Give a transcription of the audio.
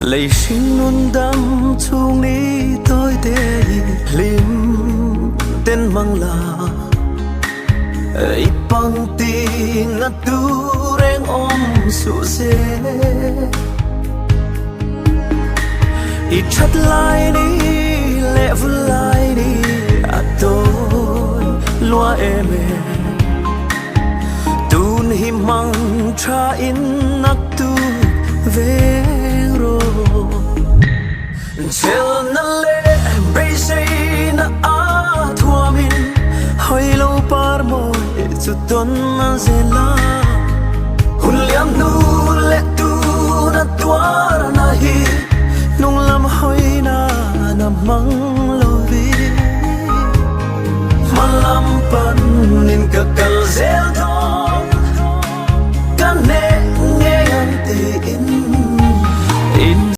lấy sinh luôn đắm chung ní tôi tê lim tên mang là ít bằng tình ngắt tu reng om su se ít chặt lại đi lệ vui lại đi à tôi loa em tun hi mang tra in nắc tu về